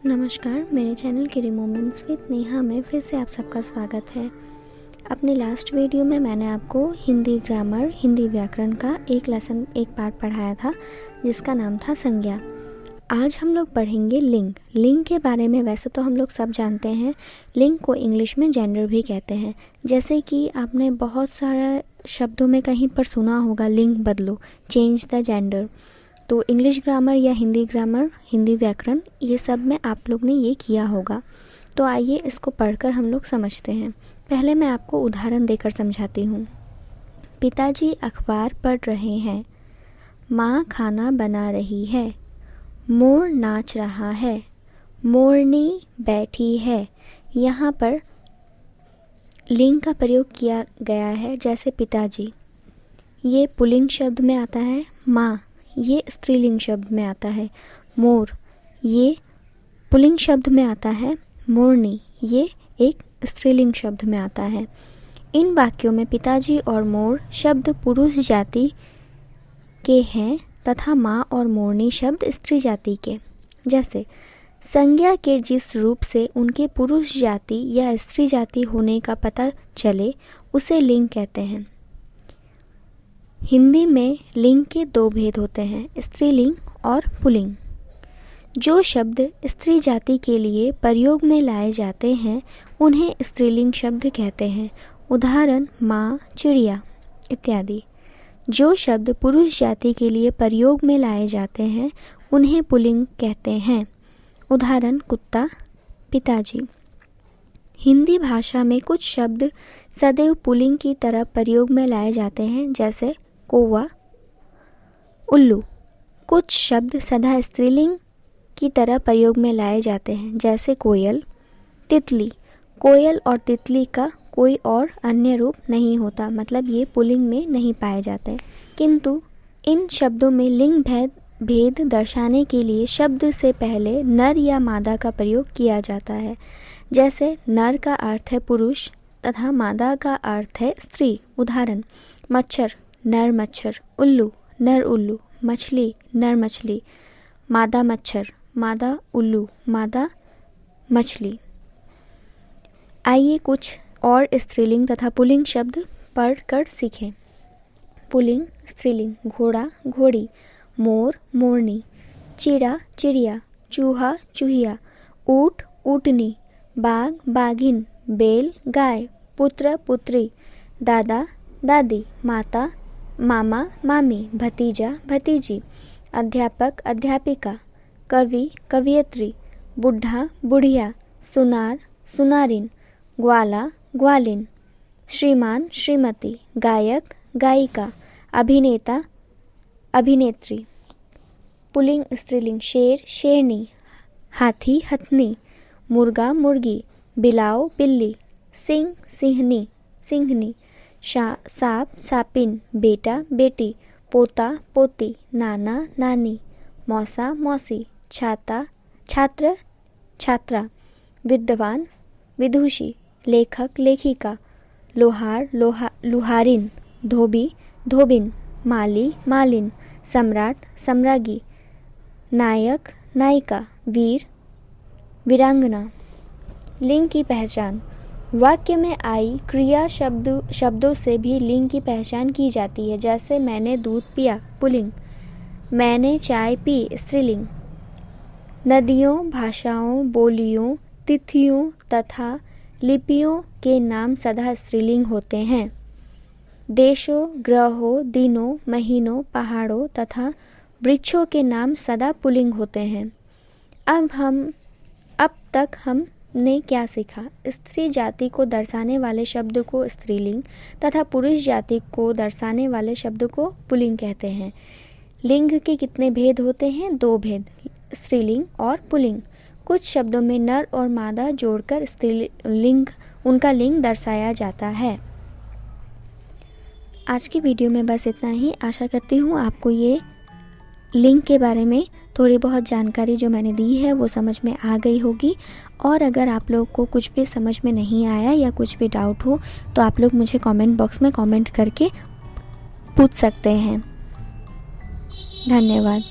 नमस्कार, मेरे चैनल किरी मोमेंट्स विद नेहा में फिर से आप सबका स्वागत है। अपने लास्ट वीडियो में मैंने आपको हिंदी ग्रामर, हिंदी व्याकरण का एक पार्ट पढ़ाया था जिसका नाम था संज्ञा। आज हम लोग पढ़ेंगे लिंग। लिंग के बारे में वैसे तो हम लोग सब जानते हैं, लिंग को इंग्लिश में जेंडर भी कहते हैं। जैसे कि आपने बहुत सारा शब्दों में कहीं पर सुना होगा लिंग बदलो, चेंज द जेंडर। तो इंग्लिश ग्रामर या हिंदी ग्रामर, हिंदी व्याकरण, ये सब में आप लोग ने ये किया होगा। तो आइए इसको पढ़कर हम लोग समझते हैं। पहले मैं आपको उदाहरण देकर समझाती हूँ। पिताजी अखबार पढ़ रहे हैं, माँ खाना बना रही है, मोर नाच रहा है, मोरनी बैठी है। यहाँ पर लिंग का प्रयोग किया गया है। जैसे पिताजी, ये पुल्लिंग शब्द में आता है। माँ, ये स्त्रीलिंग शब्द में आता है। मोर, ये पुल्लिंग शब्द में आता है। मोरनी, ये एक स्त्रीलिंग शब्द में आता है। इन वाक्यों में पिताजी और मोर शब्द पुरुष जाति के हैं तथा माँ और मोरनी शब्द स्त्री जाति के। जैसे संज्ञा के जिस रूप से उनके पुरुष जाति या स्त्री जाति होने का पता चले उसे लिंग कहते हैं। हिंदी में लिंग के दो भेद होते हैं, स्त्रीलिंग और पुल्लिंग। जो शब्द स्त्री जाति के लिए प्रयोग में लाए जाते हैं उन्हें स्त्रीलिंग शब्द कहते हैं। उदाहरण माँ, चिड़िया इत्यादि। जो शब्द पुरुष जाति के लिए प्रयोग में लाए जाते हैं उन्हें पुल्लिंग कहते हैं। उदाहरण कुत्ता, पिताजी। हिंदी भाषा में कुछ शब्द सदैव पुल्लिंग की तरह प्रयोग में लाए जाते हैं, जैसे कौवा, उल्लू। कुछ शब्द सदा स्त्रीलिंग की तरह प्रयोग में लाए जाते हैं, जैसे कोयल, तितली। कोयल और तितली का कोई और अन्य रूप नहीं होता, मतलब ये पुल्लिंग में नहीं पाए जाते। किंतु इन शब्दों में लिंग भेद दर्शाने के लिए शब्द से पहले नर या मादा का प्रयोग किया जाता है। जैसे नर का अर्थ है पुरुष तथा मादा का अर्थ है स्त्री। उदाहरण मच्छर, नर मच्छर, उल्लू, नर उल्लू, मछली, नर मछली, मादा मच्छर, मादा उल्लू, मादा मछली। आइए कुछ और स्त्रीलिंग तथा पुल्लिंग शब्द पढ़कर सीखें। पुल्लिंग स्त्रीलिंग: घोड़ा, घोड़ी, मोर, मोरनी, चिड़ा, चिड़िया, चूहा, चूहिया, ऊँट, ऊँटनी, बाघ, बाघिन, बैल, गाय, पुत्र, पुत्री, दादा, दादी, माता, मामा, मामी, भतीजा, भतीजी, अध्यापक, अध्यापिका, कवि, कवियत्री, बुढ़ा, बुढ़िया, सुनार, सुनारिन, ग्वाला, ग्वालिन, श्रीमान, श्रीमती, गायक, गायिका, अभिनेता, अभिनेत्री। पुल्लिंग स्त्रीलिंग: शेर, शेरनी, हाथी, हथनी, मुर्गा, मुर्गी, बिलाव, बिल्ली, सिंह, सिंहनी, सिंहनी, सांप, सापिन, बेटा, बेटी, पोता, पोती, नाना, नानी, मौसा, मौसी, छाता, छात्र, छात्रा, विद्वान, विदुषी, लेखक, लेखिका, लोहार, लुहारिन, धोबी, धोबिन, माली, मालिन, सम्राट, सम्राज्ञी, नायक, नायिका, वीर, वीरांगना। लिंग की पहचान: वाक्य में आई क्रिया शब्दों से भी लिंग की पहचान की जाती है। जैसे मैंने दूध पिया, पुल्लिंग; मैंने चाय पी, स्त्रीलिंग। नदियों, भाषाओं, बोलियों, तिथियों तथा लिपियों के नाम सदा स्त्रीलिंग होते हैं। देशों, ग्रहों, दिनों, महीनों, पहाड़ों तथा वृक्षों के नाम सदा पुल्लिंग होते हैं। अब तक हमने क्या सीखा? स्त्री जाति को दर्शाने वाले शब्द को स्त्रीलिंग तथा पुरुष जाति को दर्शाने वाले शब्द को पुल्लिंग कहते हैं। लिंग के कितने भेद होते हैं? दो भेद, स्त्रीलिंग और पुल्लिंग। कुछ शब्दों में नर और मादा जोड़कर स्त्रीलिंग, उनका लिंग दर्शाया जाता है। आज की वीडियो में बस इतना ही। आशा करती हूँ आपको ये लिंग के बारे में थोड़ी बहुत जानकारी जो मैंने दी है वो समझ में आ गई होगी। और अगर आप लोग को कुछ भी समझ में नहीं आया या कुछ भी डाउट हो तो आप लोग मुझे कमेंट बॉक्स में कमेंट करके पूछ सकते हैं। धन्यवाद।